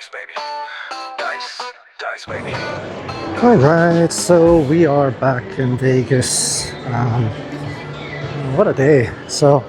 Dice, baby. Dice, baby. Alright, so we are back in Vegas. What a day. So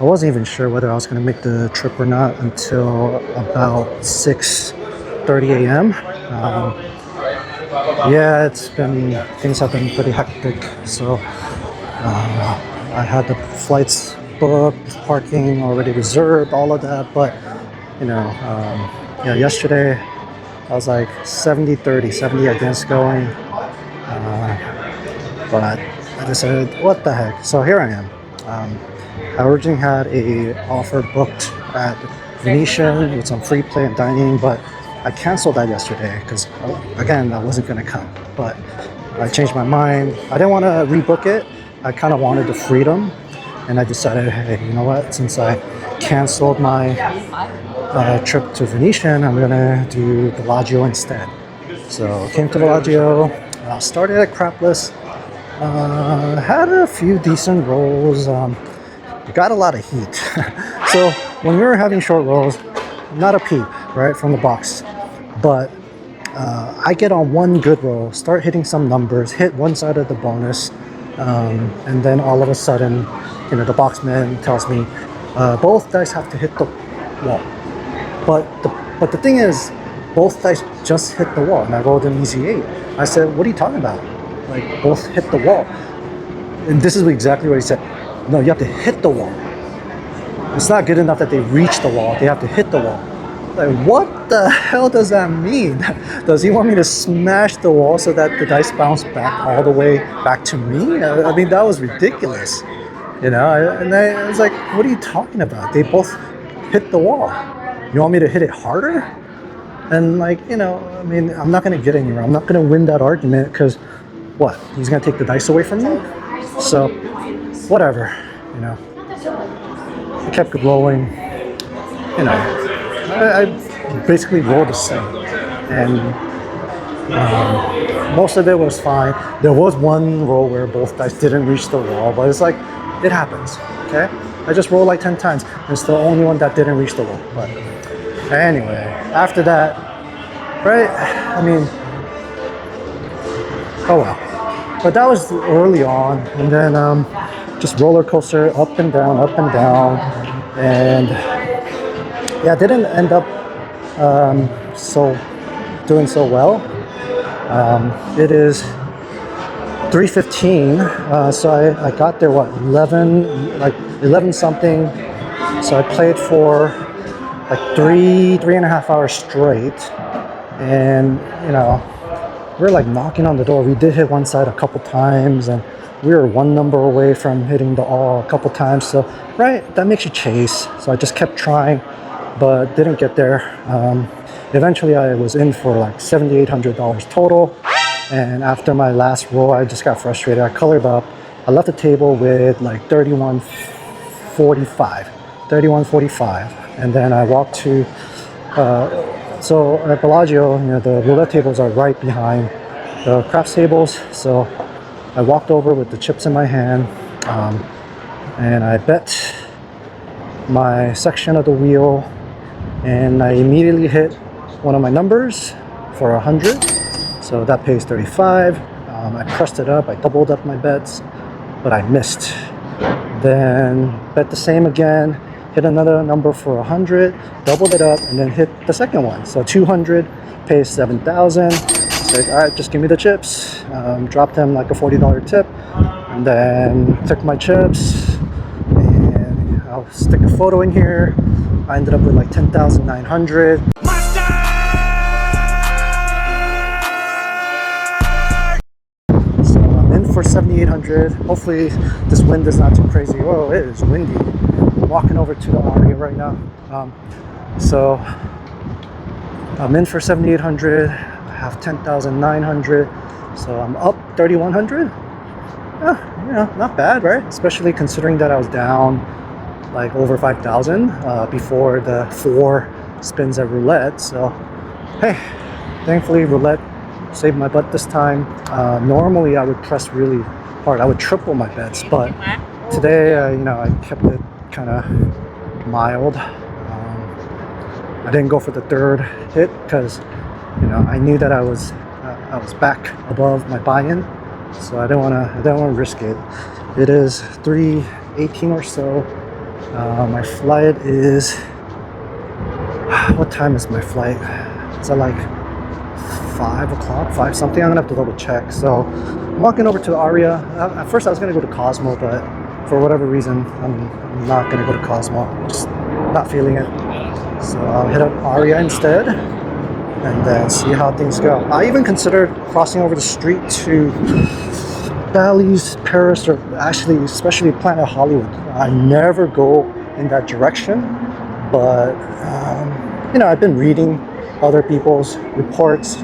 I wasn't even sure whether I was going to make the trip or not until about 6:30 a.m. Yeah, things have been pretty hectic. So I had the flights booked, parking already reserved, all of that. But, yeah, yesterday I was like 70-30, 70 against going. But I decided, what the heck? So here I am. I originally had a offer booked at Venetian with some free play and dining, but I canceled that yesterday because, again, I wasn't going to come. But I changed my mind. I didn't want to rebook it. I kind of wanted the freedom, and I decided, hey, you know what? Since I canceled my trip to Venetian, I'm gonna do Bellagio instead. So came to Bellagio, started at Crapless, had a few decent rolls, got a lot of heat. So when we were having short rolls, not a peep, right, from the box. But I get on one good roll, start hitting some numbers, hit one side of the bonus, and then all of a sudden, the boxman tells me both dice have to hit the wall. But the thing is, both dice just hit the wall, and I rolled an easy 8. I said, what are you talking about? Like, both hit the wall. And this is exactly what he said. No, you have to hit the wall. It's not good enough that they reach the wall. They have to hit the wall. Like, what the hell does that mean? Does he want me to smash the wall so that the dice bounce back all the way back to me? I mean, that was ridiculous. And I was like, what are you talking about? They both hit the wall. You want me to hit it harder? And I mean, I'm not going to get anywhere. I'm not going to win that argument because, what? He's going to take the dice away from me? So, whatever, I kept rolling, I basically rolled the same. And most of it was fine. There was one roll where both dice didn't reach the wall, but it's like, it happens, okay? I just rolled like 10 times. It's the only one that didn't reach the wall. But anyway, after that, right? I mean, oh well. But that was early on, and then just roller coaster, up and down, and yeah, didn't end up doing so well. It is 3:15, so I got there 11 something. So I played for like three and a half hours straight, and we're like knocking on the door. We did hit one side a couple times, and we were one number away from hitting the all a couple times. So right, that makes you chase. So I just kept trying, but didn't get there. Eventually I was in for like $7,800 total. And after my last roll, I just got frustrated. I colored up. I left the table with like 3145, and then I walked to. So at Bellagio, the roulette tables are right behind the craps tables. So I walked over with the chips in my hand, and I bet my section of the wheel, and I immediately hit one of my numbers for 100. So that pays 35. I pressed it up, I doubled up my bets, but I missed. Then bet the same again, hit another number for 100, doubled it up, and then hit the second one. So 200 pays 7,000. Said, all right, just give me the chips. Dropped him like a $40 tip, and then took my chips, and I'll stick a photo in here. I ended up with like 10,900. For 7,800. Hopefully this wind is not too crazy. Oh, it is windy. I'm walking over to the Aria right now. So I'm in for 7,800. I have 10,900. So I'm up 3,100. Not bad, right? Especially considering that I was down like over 5,000 before the 4 spins at roulette. So hey, thankfully roulette saved my butt this time. Normally I would press really hard. I would triple my bets, but today I kept it kind of mild. I didn't go for the third hit because, you know, I knew that I was back above my buy-in, so I didn't want to risk it. It is 3:18 or so. My flight is, what time is my flight? Is that like 5 o'clock, 5 something? I'm gonna have to double check. So I'm walking over to Aria. At first I was gonna go to Cosmo, but for whatever reason I'm not gonna go to Cosmo. I'm just not feeling it. So I'll hit up Aria instead and then see how things go. I even considered crossing over the street to Bally's, Paris, or actually especially Planet Hollywood. I never go in that direction, but you know, I've been reading other people's reports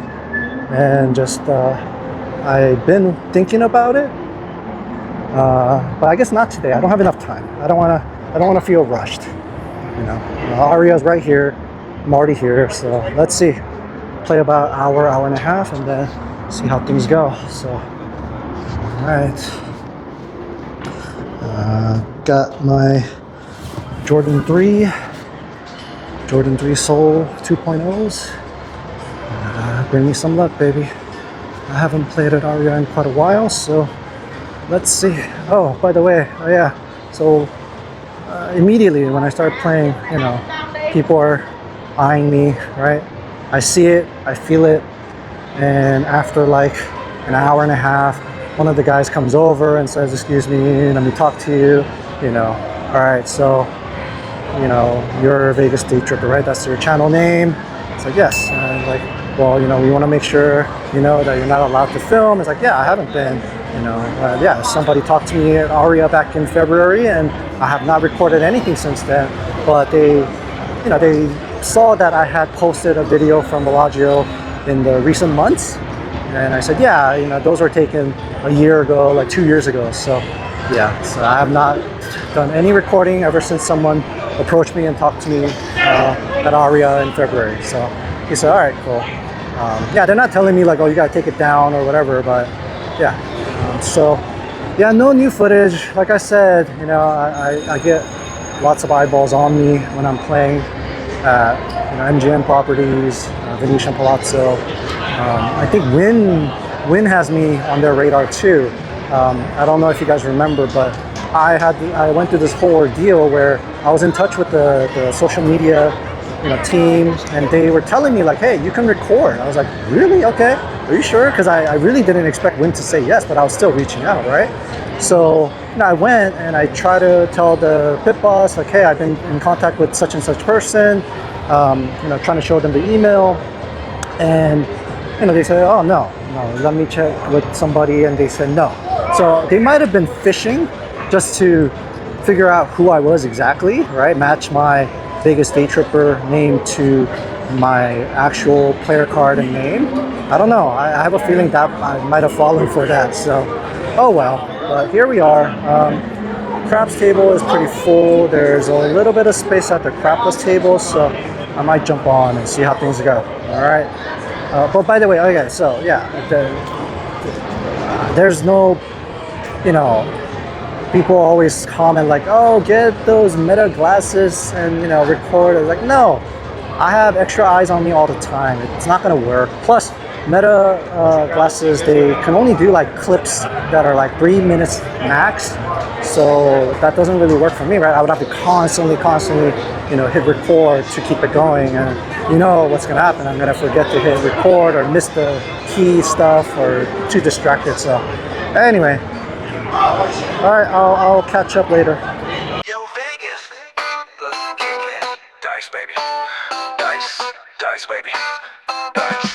and just I've been thinking about it, but I guess not today. I don't have enough time. I don't want to feel rushed. You know, Aria's right here. I'm already here, so let's see. Play about hour and a half, and then see how things go. So, all right. Got my Jordan 3 Soul 2.0s. Bring me some luck, baby. I haven't played at Aria in quite a while, so let's see. Oh, by the way, oh yeah. So immediately when I start playing, you know, people are eyeing me, right? I see it, I feel it, and after like an hour and a half, one of the guys comes over and says, "Excuse me, let me talk to you." You know, all right, so, you know, you're Vegas Daytripper, right? That's your channel name. It's like, yes. And like, well, you know, we want to make sure, you know, that you're not allowed to film. It's like, yeah, I haven't been, you know, yeah, somebody talked to me at Aria back in February, and I have not recorded anything since then. But they, you know, they saw that I had posted a video from Bellagio in the recent months. And I said, yeah, you know, those were taken a year ago, like 2 years ago. So yeah, so I have not done any recording ever since someone approached me and talked to me at Aria in February. So he said, all right, cool. Yeah, they're not telling me like, oh, you gotta take it down or whatever, but yeah. So yeah, no new footage. Like I said, you know, I get lots of eyeballs on me when I'm playing at, you know, MGM properties, Venetian Palazzo. I think Wynn has me on their radar too. I don't know if you guys remember, but I went through this whole ordeal where I was in touch with the social media, you know, team, and they were telling me like, hey, you can record. I was like, really? Okay, are you sure? Because I really didn't expect Wynn to say yes, but I was still reaching out, right? So, you know, I went and I tried to tell the pit boss like, hey, I've been in contact with such and such person, you know, trying to show them the email, and you know, they said, oh no, let me check with somebody, and they said no. So they might have been fishing just to figure out who I was exactly, right? Match my Vegas Daytripper name to my actual player card and name. I don't know. I have a feeling that I might have fallen for that. So, oh well. But here we are. Craps table is pretty full. There's a little bit of space at the Crapless table, so I might jump on and see how things go. All right. But by the way, okay, so yeah, there's no, you know, people always comment like, oh, get those Meta glasses and, you know, record. It's like, no, I have extra eyes on me all the time. It's not gonna work. Plus, Meta glasses, they can only do like clips that are like 3 minutes max. So that doesn't really work for me, right? I would have to constantly, you know, hit record to keep it going. And you know what's gonna happen. I'm gonna forget to hit record or miss the key stuff or too distracted. So anyway, all right, I'll catch up later. Yo, Vegas. Let's kick it. Dice, baby. Dice, baby. Dice.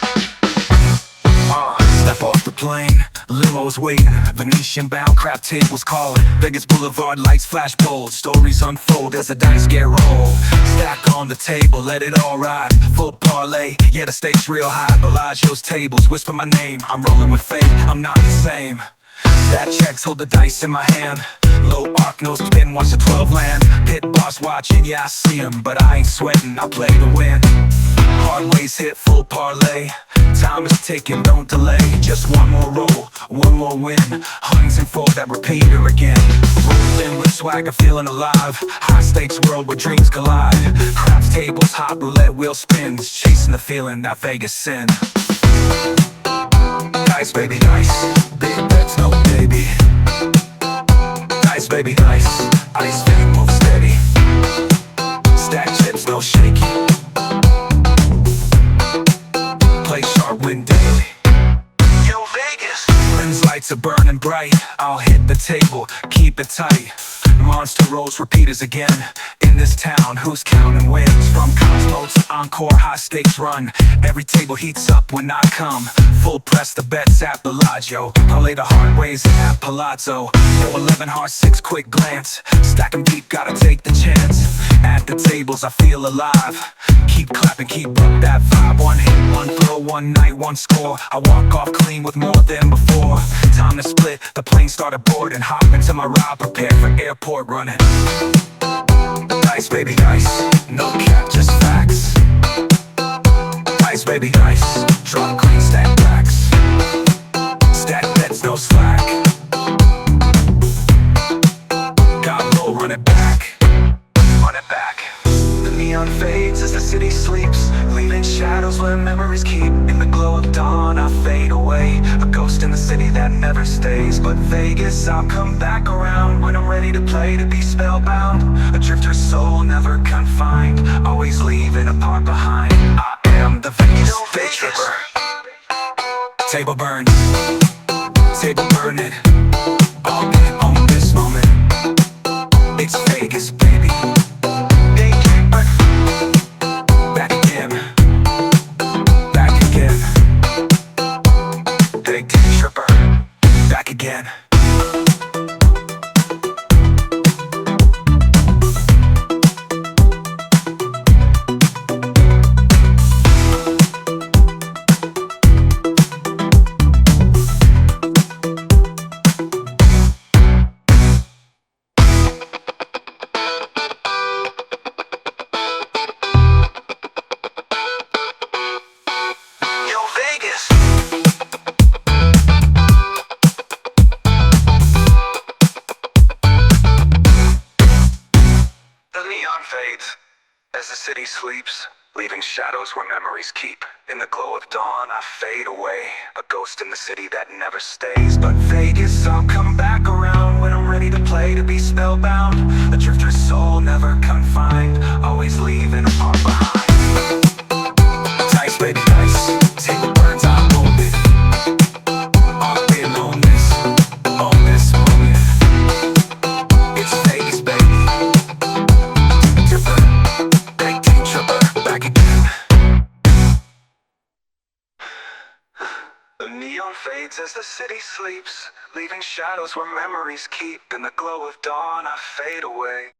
Step off the plane, limos waiting, Venetian bound, crap tables calling, Vegas Boulevard lights flash bold, stories unfold as the dice get rolled. Stack on the table, let it all ride, full parlay, yeah the stakes real high. Bellagio's tables, whisper my name, I'm rolling with fate, I'm not the same. That checks, hold the dice in my hand, low arc, no spin, watch the 12 land. Pit boss watching, yeah I see him, but I ain't sweating, I play to win. Hard ways hit, full parlay, time is ticking, don't delay. Just one more roll, one more win, hunting for that repeater again. Rolling with swagger, feeling alive, high stakes world where dreams collide. Craps tables hop, roulette wheel spins, chasing the feeling that Vegas sin. Dice, baby, dice. Big bets, no baby. Dice, baby, dice. Ice game, move steady. Stack chips, no shaky. Play sharp, win daily. Yo, Vegas. Lens lights are burning bright. I'll hit the table, keep it tight. Monster rolls, repeaters again. In this town, who's counting wins? From Cosmos to Encore, high stakes run. Every table heats up when I come. Full press the bets at Bellagio. I'll lay the hard ways at Palazzo. Yo, 11 hard, 6 quick glance. Stack 'em deep, gotta take the chance. At the tables, I feel alive. Keep clapping, keep up that vibe. One hit, one throw, one night, one score. I walk off clean with more than before. Time to split, the plane started boarding. Hop into my ride, prepare for airport running. Dice, baby, dice. No cap, just facts. Dice, baby, dice. Drop clean, stack backs. Stack bets, no slack. Got low, run it back. Run it back. The neon fades as the city sleeps, leaving shadows where memories keep. In the glow of dawn, I fade away, a ghost in the city that never stays. But Vegas, I'll come back around when I'm ready to play, to be spellbound. A drifter's soul, never confined, always leaving a part behind. I am the Vegas daytripper. Table burns, table burn it. All in on this moment. It's Vegas, baby. Back again. Back again. Big daytripper. Back again. Vegas. The neon fades as the city sleeps, leaving shadows where memories keep. In the glow of dawn, I fade away, a ghost in the city that never stays. But Vegas, I'll come back around when I'm ready to play, to be spellbound. A drifter's soul, never confined, always leaving a part behind. Dice, baby, dice. Table burns, I hold it. All in on this moment. It's Vegas, baby. Daytripper, big daytripper, back again. The neon fades as the city sleeps, leaving shadows where memories keep. In the glow of dawn, I fade away.